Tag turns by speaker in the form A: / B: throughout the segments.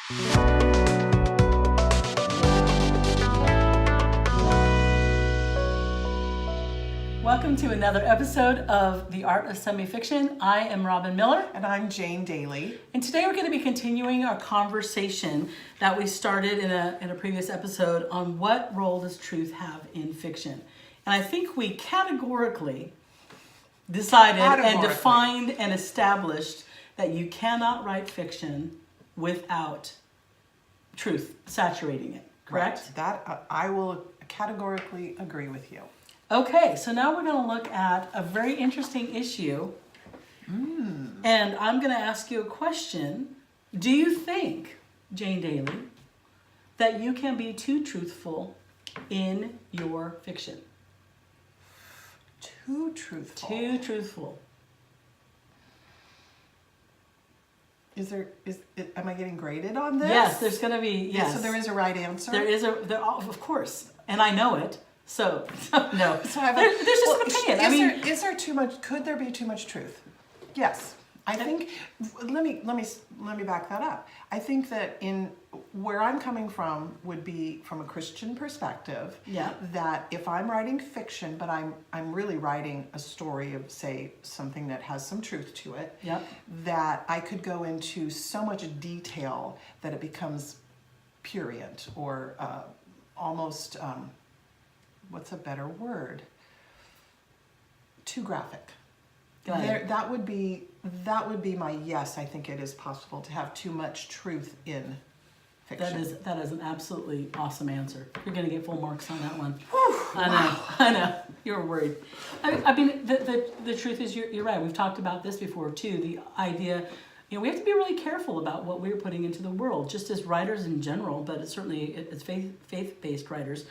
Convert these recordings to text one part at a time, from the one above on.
A: Welcome to another episode of The Art of Semi-Fiction. I am Robynne Miller.
B: And I'm Jane Daly.
A: And today we're going to be continuing our conversation that we started in a previous episode on what role does truth have in fiction. And I think we categorically decided and defined and established that you cannot write fiction without truth saturating it, correct?
B: Right. That I will categorically agree with you.
A: Okay, so now we're going to look at a very interesting issue. And I'm going to ask you a question. Do you think, Jane Daly, that you can be too truthful in your fiction?
B: Too truthful.
A: Too truthful.
B: Am I getting graded on this?
A: Yes, there's going to be, yes.
B: So there is a right answer?
A: Of course, and I know it. So no.
B: So
A: there's just an opinion.
B: Is there too much? Could there be too much truth? Yes, I think. Let me back that up. I think that in where I'm coming from would be from a Christian perspective.
A: Yeah.
B: That if I'm writing fiction, but I'm really writing a story of, say, something that has some truth to it.
A: Yep.
B: That I could go into so much detail that it becomes prurient or almost. What's a better word? Too graphic. That would be my yes. I think it is possible to have too much truth in fiction.
A: That is an absolutely awesome answer. You're going to get full marks on that one.
B: Whew,
A: I know. You were worried. I mean, the truth is, you're right. We've talked about this before too. The idea, we have to be really careful about what we're putting into the world, just as writers in general, but it's faith-based writers.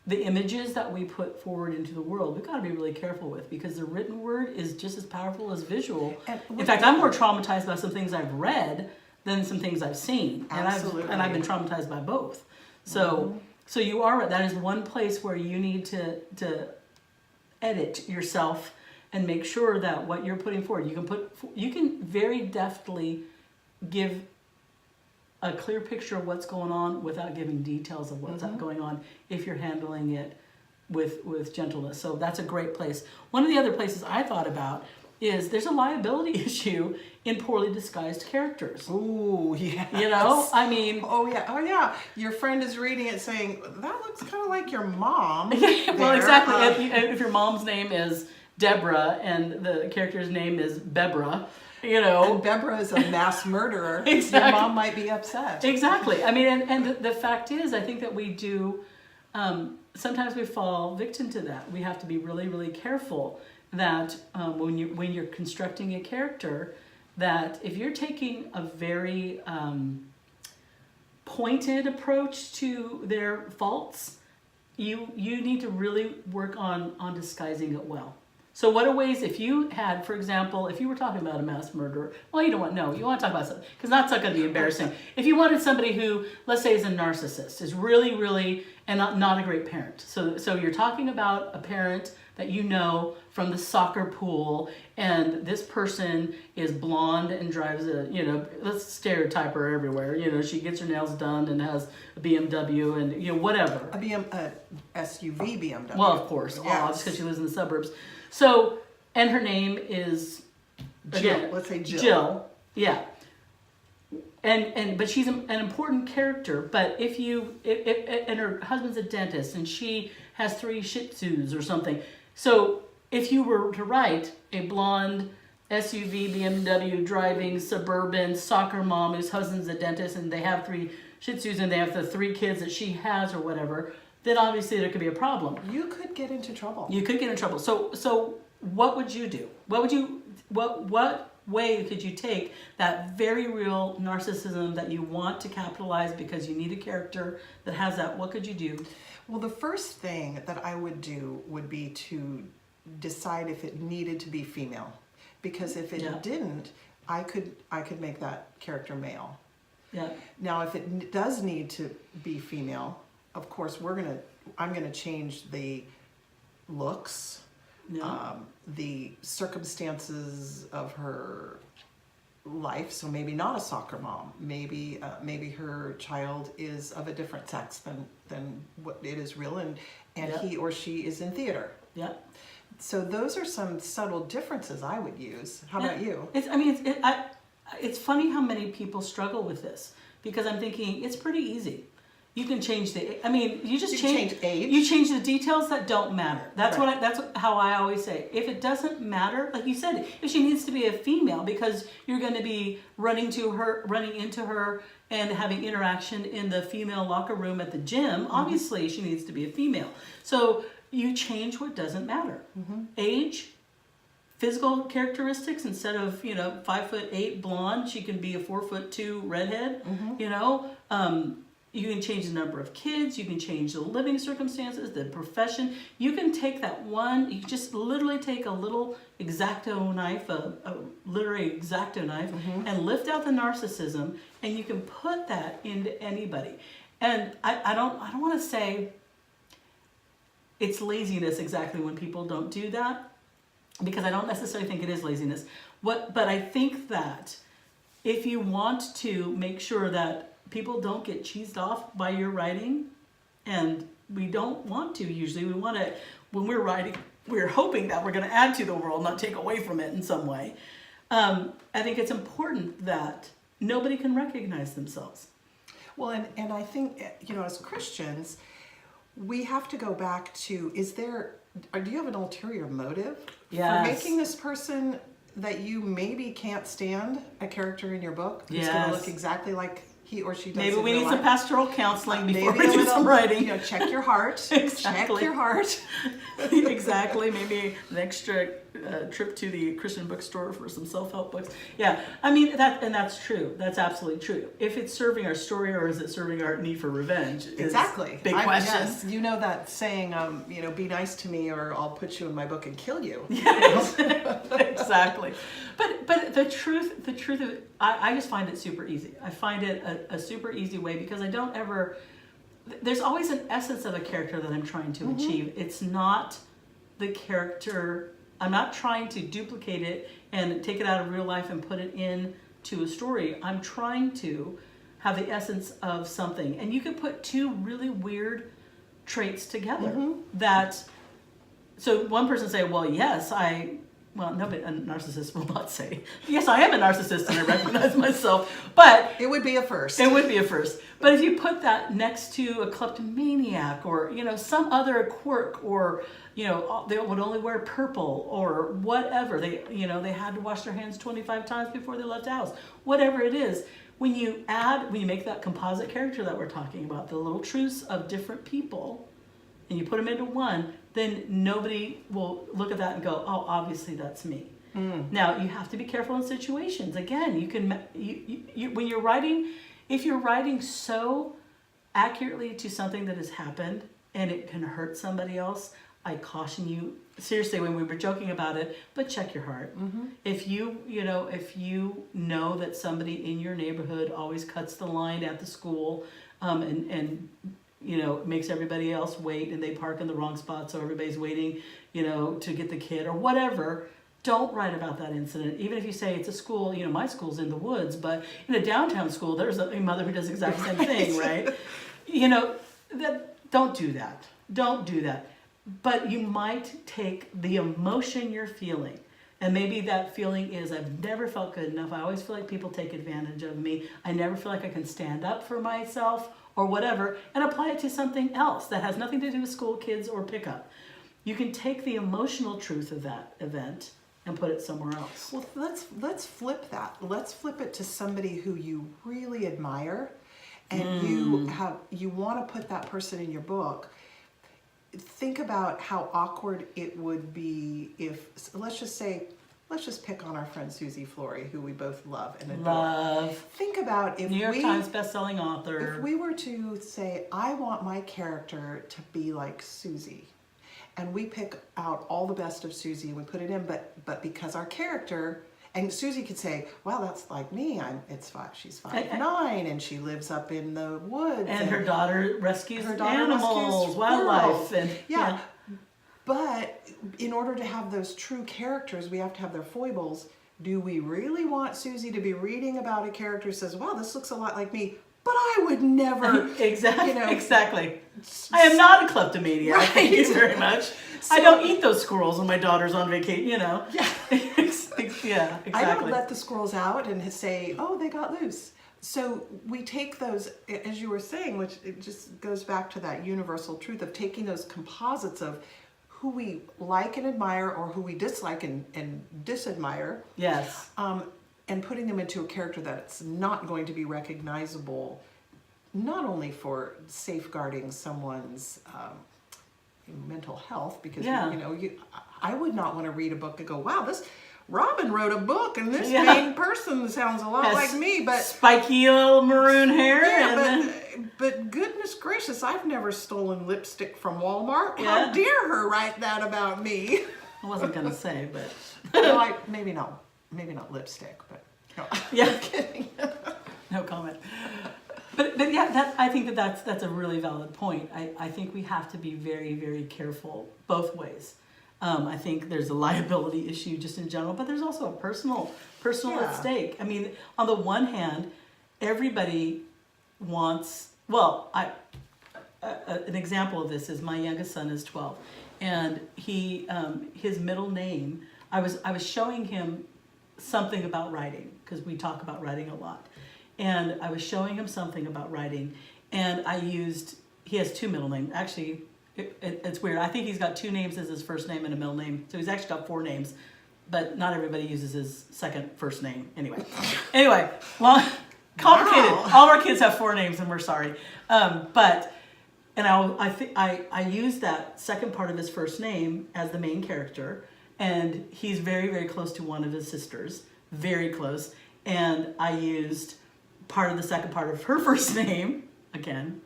A: The images that we put forward into the world, we've got to be really careful with, because the written word is just as powerful as visual. In fact, I'm more traumatized by some things I've read than some things I've seen.
B: Absolutely.
A: And I've been traumatized by both. So you are right. That is one place where you need to edit yourself and make sure that what you're putting forward, you can very deftly give a clear picture of what's going on without giving details of what's going on if you're handling it with gentleness. So that's a great place. One of the other places I thought about is there's a liability issue in poorly disguised characters.
B: Ooh, yeah.
A: I mean...
B: Oh, yeah. Your friend is reading it saying, that looks kind of like your mom.
A: Well, exactly. If your mom's name is Deborah and the character's name is Bebra,
B: And Bebra is a mass murderer.
A: Exactly.
B: Your mom might be upset.
A: Exactly. I mean, and the fact is, I think that we do, sometimes we fall victim to that. We have to be really, really careful that when you're constructing a character, that if you're taking a very pointed approach to their faults, you need to really work on disguising it well. So what are ways, if you had, for example, if you were talking about a mass murderer, well, you want to talk about something, because that's not going to be embarrassing. If you wanted somebody who, let's say, is a narcissist, is really, really, and not a great parent. So you're talking about a parent that you know from the soccer pool, and this person is blonde and drives let's stereotype her everywhere. She gets her nails done and has a BMW and, whatever.
B: A SUV BMW.
A: Well, of course,
B: yes.
A: Just because she lives in the suburbs. So, and her name is
B: Jill. Let's say Jill.
A: Jill, yeah. But she's an important character. But if and her husband's a dentist, and she has 3 Shih Tzus or something. So if you were to write a blonde SUV BMW driving suburban soccer mom whose husband's a dentist, and they have 3 Shih Tzus and they have the 3 kids that she has or whatever, then obviously there could be a problem.
B: You could get into trouble.
A: So what would you do? What way could you take that very real narcissism that you want to capitalize because you need a character that has that? What could you do?
B: Well, the first thing that I would do would be to decide if it needed to be female, because if it didn't, I could make that character male.
A: Yeah.
B: Now, if it does need to be female, of course, I'm gonna change the looks, the circumstances of her life, so maybe not a soccer mom, maybe her child is of a different sex than what it is real, and
A: Yep.
B: he or she is in theater.
A: Yeah.
B: So those are some subtle differences I would use. How about you?
A: It's funny how many people struggle with this, because I'm thinking it's pretty easy. You can change you just change
B: age.
A: You change the details that don't matter. That's
B: Right.
A: how I always say. If it doesn't matter, like you said, if she needs to be a female because you're going to be running into her and having interaction in the female locker room at the gym, obviously she needs to be a female. So you change what doesn't matter. Age, physical characteristics, instead of 5'8" blonde, she can be a 4'2" redhead. You can change the number of kids, you can change the living circumstances, the profession. You can take that one, you just literally take a little exacto knife, a literary exacto knife, and lift out the narcissism, and you can put that into anybody. And I don't want to say it's laziness exactly when people don't do that, because I don't necessarily think it is laziness. But I think that if you want to make sure that people don't get cheesed off by your writing, and we don't want to usually. We want to, when we're writing, we're hoping that we're going to add to the world, not take away from it in some way. I think it's important that nobody can recognize themselves.
B: Well, and I think, as Christians, we have to go back to, do you have an ulterior motive
A: Yes.
B: for making this person that you maybe can't stand, a character in your book who's going to look exactly like he or she does?
A: Maybe
B: in
A: we
B: real
A: need
B: life?
A: some pastoral counseling before
B: Maybe
A: we do some writing.
B: Check your heart.
A: Exactly.
B: Check your heart.
A: Exactly. Maybe an extra trip to the Christian bookstore for some self-help books. Yeah, that's true. That's absolutely true. If it's serving our story or is it serving our need for revenge?
B: Exactly.
A: Big question.
B: Yes. You know that saying, be nice to me or I'll put you in my book and kill you.
A: Yes. Exactly. But the truth of it, I just find it super easy. I find it a super easy way, because I don't ever, there's always an essence of a character that I'm trying to achieve. It's not the character, I'm not trying to duplicate it and take it out of real life and put it into a story. I'm trying to have the essence of something. And you can put two really weird traits together so one person say, well, yes, nobody, a narcissist will not say, yes, I am a narcissist and I recognize myself, but
B: it would be a first.
A: It would be a first. But if you put that next to a kleptomaniac or, some other quirk, or, they would only wear purple or whatever. They had to wash their hands 25 times before they left the house. Whatever it is, when you make that composite character that we're talking about, the little truths of different people, and you put them into one, then nobody will look at that and go, oh, obviously that's me. Now, you have to be careful in situations. Again, when you're writing, if you're writing so accurately to something that has happened and it can hurt somebody else, I caution you, seriously, when we were joking about it, but check your heart. If you know that somebody in your neighborhood always cuts the line at the school, and makes everybody else wait, and they park in the wrong spot so everybody's waiting, to get the kid or whatever, don't write about that incident. Even if you say it's a school, my school's in the woods, but in a downtown school, there's a mother who does the exact same thing, right? Don't do that. Don't do that. But you might take the emotion you're feeling, and maybe that feeling is, I've never felt good enough. I always feel like people take advantage of me. I never feel like I can stand up for myself, or whatever, and apply it to something else that has nothing to do with school, kids, or pickup. You can take the emotional truth of that event and put it somewhere else.
B: Well, let's flip that. Let's flip it to somebody who you really admire, and you want to put that person in your book. Think about how awkward it would be if, let's just pick on our friend Susie Flory, who we both love and adore. Think about if
A: New York Times bestselling author.
B: If we were to say, I want my character to be like Susie, and we pick out all the best of Susie and we put it in, but because our character, and Susie could say, well, that's like me. She's 5'9", and she lives up in the woods,
A: and her daughter rescues animals, wildlife, and
B: But in order to have those true characters, we have to have their foibles. do we really want Susie to be reading about a character who says, wow, this looks a lot like me, but I would never,
A: exactly,
B: you know.
A: Exactly. I am not a kleptomaniac.
B: Right.
A: Thank you very much.
B: So,
A: I don't eat those squirrels when my daughter's on vacation, you know.
B: Yeah.
A: Yeah, exactly.
B: I don't let the squirrels out and say, oh, they got loose. So we take those, as you were saying, which it just goes back to that universal truth of taking those composites of who we like and admire or who we dislike and disadmire.
A: Yes.
B: And putting them into a character that's not going to be recognizable, not only for safeguarding someone's mental health, because I would not want to read a book and go, wow, this Robynne wrote a book and this main person sounds a lot like me, but
A: spiky little maroon hair.
B: Yeah, but goodness gracious, I've never stolen lipstick from Walmart. How dare her write that about me?
A: I wasn't gonna say, but
B: no, maybe not lipstick, but no, I'm kidding.
A: No comment. But yeah, I think that's a really valid point. I think we have to be very, very careful both ways. I think there's a liability issue just in general, but there's also a personal at stake. I mean, on the one hand, everybody wants. Well, an example of this is my youngest son is 12, and his middle name. I was showing him something about writing because we talk about writing a lot, and I was showing him something about writing, and he has two middle names actually. It's weird. I think he's got two names as his first name and a middle name. So he's actually got 4 names, but not everybody uses his second first name. Anyway, complicated.
B: Wow.
A: All of our kids have 4 names, and we're sorry. I use that second part of his first name as the main character, and he's very, very close to one of his sisters, very close. And I used part of the second part of her first name again.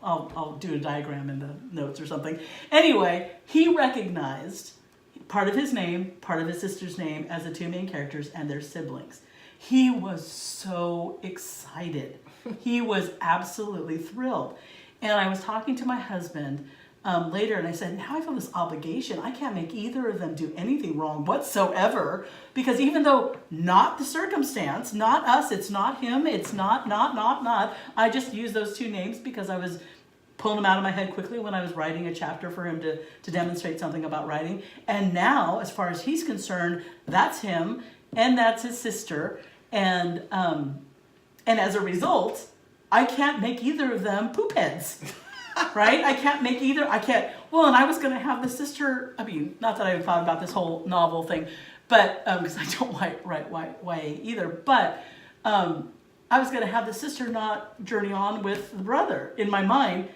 A: I'll do a diagram in the notes or something. Anyway, he recognized part of his name, part of his sister's name as the 2 main characters and their siblings. He was so excited. He was absolutely thrilled. And I was talking to my husband later, and I said, now I feel this obligation. I can't make either of them do anything wrong whatsoever, because even though not the circumstance, not us, it's not him, it's not, I just used those 2 names because I was pulling them out of my head quickly when I was writing a chapter for him to demonstrate something about writing. And now, as far as he's concerned, that's him, and that's his sister, and as a result, I can't make either of them poop heads. Right? I can't. Well, and I was going to have the sister, I mean, not that I even thought about this whole novel thing, but, because I don't write YA either, but I was going to have the sister not journey on with the brother in my mind.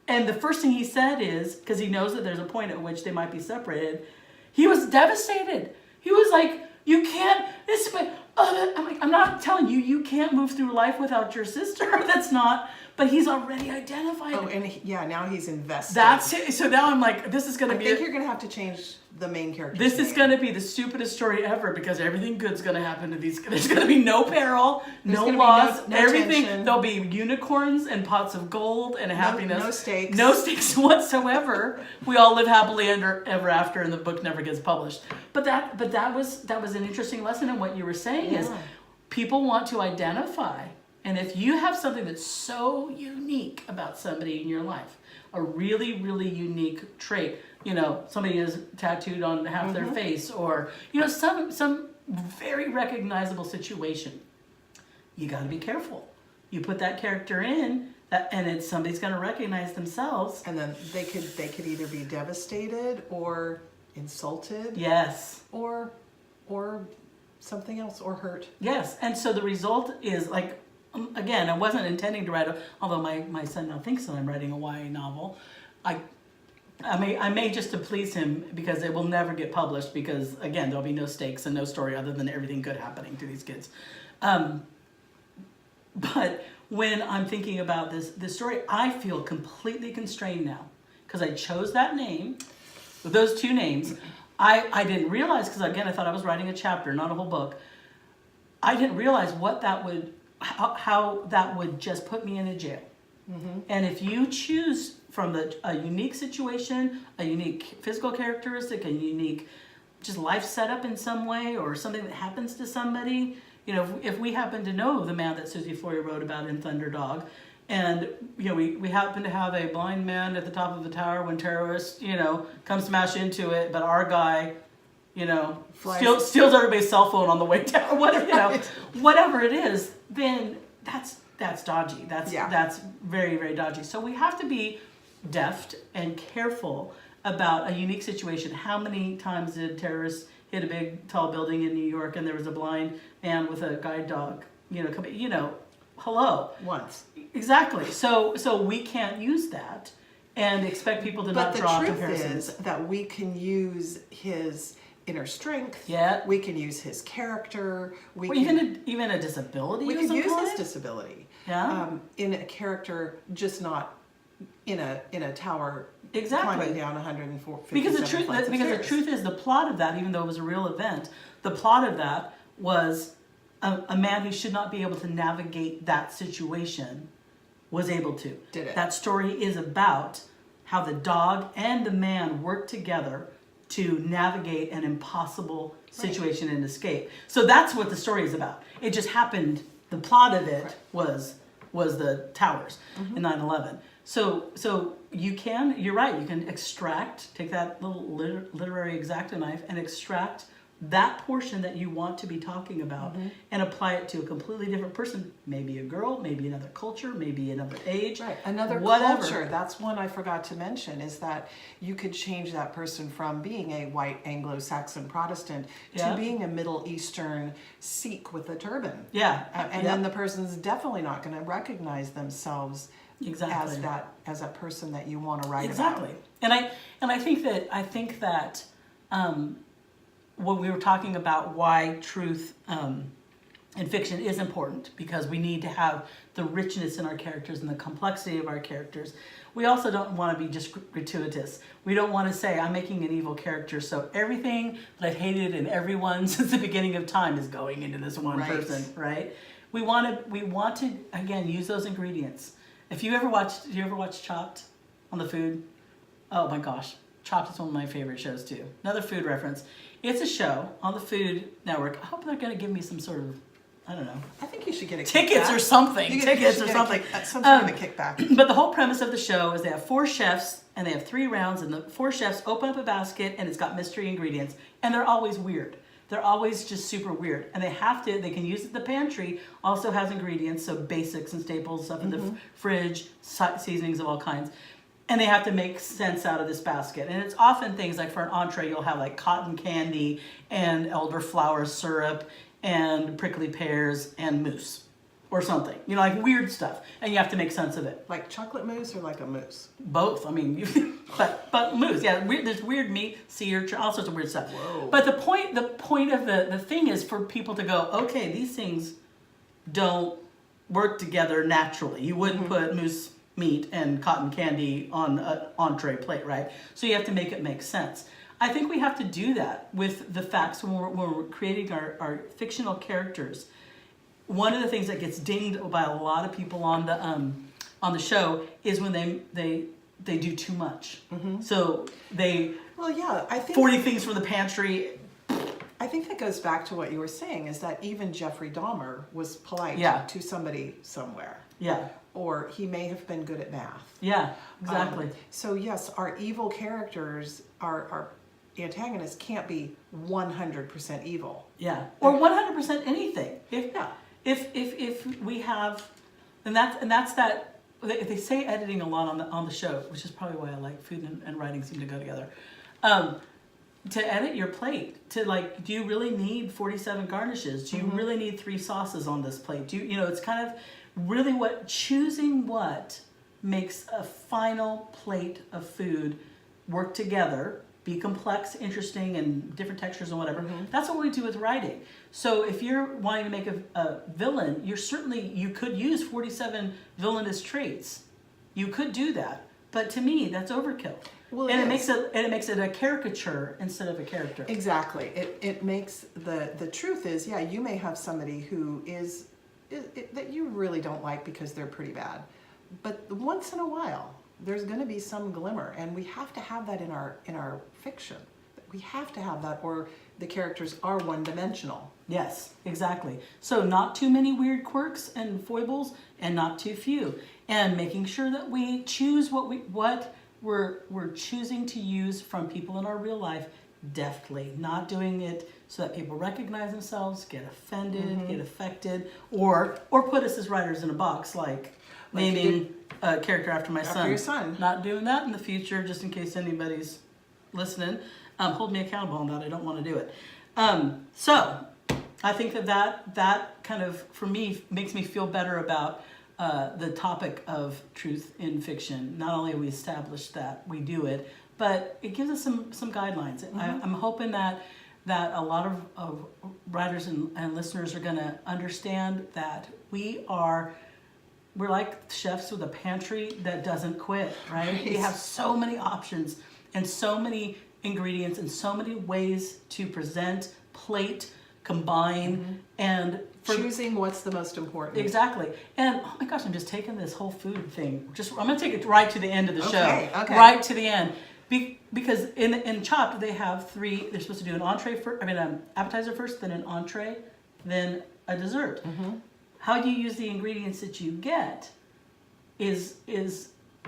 A: And the first thing he said is, because he knows that there's a point at which they might be separated, he was devastated. He was like, you can't, I'm like, I'm not telling you, you can't move through life without your sister. That's not, but he's already identified.
B: Oh, and now he's invested.
A: That's it. So now I'm like, this is going to be.
B: I think you're going to have to change the main character.
A: This is going to be the stupidest story ever, because everything good's going to happen to these. There's going to be no peril, no loss,
B: no
A: everything.
B: tension.
A: There'll be unicorns and pots of gold and happiness.
B: No stakes.
A: No stakes whatsoever. We all live happily ever after, and the book never gets published. But that was an interesting lesson in what you were saying is people want to identify. And if you have something that's so unique about somebody in your life, a really, really unique trait, somebody is tattooed on half their face, or, some very recognizable situation, you got to be careful. You put that character in, and somebody's going to recognize themselves.
B: And then they could either be devastated or insulted.
A: Yes.
B: Or something else, or hurt.
A: Yes. And so the result is like, again, I wasn't intending to write although my son now thinks that I'm writing a YA novel. I may just to please him, because it will never get published, because again, there'll be no stakes and no story other than everything good happening to these kids. But when I'm thinking about this story, I feel completely constrained now, because I chose that name, those 2 names. I didn't realize, because again, I thought I was writing a chapter, not a whole book. I didn't realize how that would just put me in a jail. Mm-hmm. And if you choose from a unique situation, a unique physical characteristic, a unique just life set up in some way, or something that happens to somebody. You know, if we happen to know the man that Susie Floyer wrote about in Thunderdog, and you know, we happen to have a blind man at the top of the tower when terrorists, you know, come smash into it, but our guy, you know, steals everybody's cell phone on the way down, whatever, you know, whatever it is, then that's dodgy. That's very, very dodgy. So we have to be deft and careful about a unique situation. How many times did terrorists hit a big tall building in New York and there was a blind man with a guide dog, you know, coming, you know, hello.
B: Once.
A: Exactly. So we can't use that and expect people to not draw comparisons.
B: But the truth is that we can use his inner strength.
A: Yeah.
B: We can use his character.
A: Even a disability.
B: We can use his disability.
A: Yeah.
B: In a character, just not in a tower.
A: Exactly.
B: Climbing down 150.
A: Because the truth is, the plot of that, even though it was a real event, the plot of that was a man who should not be able to navigate that situation was able to.
B: Did it.
A: That story is about how the dog and the man work together to navigate an impossible situation and escape. So that's what the story is about. It just happened, the plot of it was the towers in 9/11. So you're right, you can take that little literary X-Acto knife and extract that portion that you want to be talking about and apply it to a completely different person, maybe a girl, maybe another culture, maybe another age,
B: another culture. That's one I forgot to mention, is that you could change that person from being a white Anglo-Saxon Protestant to being a Middle Eastern Sikh with a turban. Then the person's definitely not going to recognize themselves as a person that you want to write about.
A: And I think that when we were talking about why truth in fiction is important, because we need to have the richness in our characters and the complexity of our characters, we also don't want to be just gratuitous. We don't want to say, I'm making an evil character, so everything that I've hated in everyone since the beginning of time is going into this one person, right? We want to again use those ingredients. Did you ever watch Chopped on the food? Oh my gosh. Chopped is one of my favorite shows too. Another food reference. It's a show on the Food Network. I hope they're going to give me some sort of, I don't know.
B: I think you should get a
A: tickets
B: kickback.
A: Or something.
B: Some sort of a kickback.
A: But the whole premise of the show is they have 4 chefs and they have 3 rounds, and the 4 chefs open up a basket and it's got mystery ingredients, and they're always weird. They're always just super weird, and they can use it. The pantry also has ingredients, so basics and staples, stuff in the fridge, seasonings of all kinds. And they have to make sense out of this basket. And it's often things like, for an entree, you'll have like cotton candy and elderflower syrup and prickly pears and mousse or something. You know, like weird stuff. And you have to make sense of it.
B: Like chocolate mousse or like a mousse?
A: Both. I mean, but mousse. Yeah, there's weird meat, sea urchin, all sorts of weird stuff.
B: Whoa.
A: But the point of the thing is for people to go, okay, these things don't work together naturally. You wouldn't put mousse meat and cotton candy on an entree plate, right? So you have to make it make sense. I think we have to do that with the facts when we're creating our fictional characters. One of the things that gets dinged by a lot of people on the show is when they do too much. So I think 40 things from the pantry.
B: I think that goes back to what you were saying, is that even Jeffrey Dahmer was polite to somebody somewhere.
A: Yeah.
B: Or he may have been good at math.
A: Yeah, exactly.
B: So yes, our evil characters, our antagonists can't be 100% evil.
A: Yeah. Or 100% anything. If we have, and that's that. They say editing a lot on the show, which is probably why I like food and writing seem to go together. To edit your plate, do you really need 47 garnishes? Do you really need 3 sauces on this plate? It's kind of really choosing what makes a final plate of food work together, be complex, interesting, and different textures and whatever. That's what we do with writing. So if you're wanting to make a villain, you could use 47 villainous traits. You could do that. But to me, that's overkill. Well, it makes it a caricature instead of a character.
B: Exactly. It makes the truth is, you may have somebody who is that you really don't like because they're pretty bad, but once in a while there's going to be some glimmer, and we have to have that in our fiction. we have to have that, or the characters are one-dimensional.
A: Yes, exactly. So not too many weird quirks and foibles, and not too few. And making sure that we choose what we're choosing to use from people in our real life deftly, not doing it so that people recognize themselves, get offended, get affected, or put us as writers in a box, like naming a character after my son.
B: After your son.
A: Not doing that in the future, just in case anybody's listening. Hold me accountable on that. I don't want to do it. So I think that kind of, for me, makes me feel better about the topic of truth in fiction. Not only have we established that we do it, but it gives us some guidelines. I'm hoping that a lot of writers and listeners are going to understand that we're like chefs with a pantry that doesn't quit, right? We have so many options and so many ingredients and so many ways to present, plate, combine, and
B: choosing what's the most important.
A: Exactly. And oh my gosh, I'm just taking this whole food thing. I'm going to take it right to the end of the show.
B: Okay.
A: Right to the end. Because in Chopped, they have three. They're supposed to do an appetizer first, then an entree, then a dessert. How you use the ingredients that you get is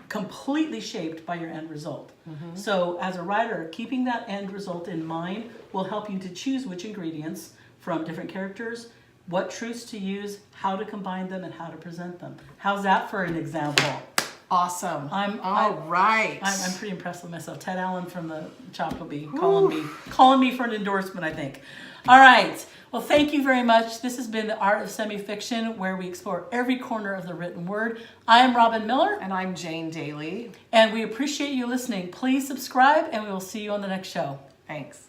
A: completely shaped by your end result. So as a writer, keeping that end result in mind will help you to choose which ingredients from different characters, what truths to use, how to combine them, and how to present them. How's that for an example?
B: Awesome.
A: I'm pretty impressed with myself. Ted Allen from the Chopped will be calling me for an endorsement, I think. All right. Well, thank you very much. This has been The Art of Semi-Fiction, where we explore every corner of the written word. I am Robynne Miller.
B: And I'm Jane Daly.
A: And we appreciate you listening. Please subscribe, and we will see you on the next show.
B: Thanks.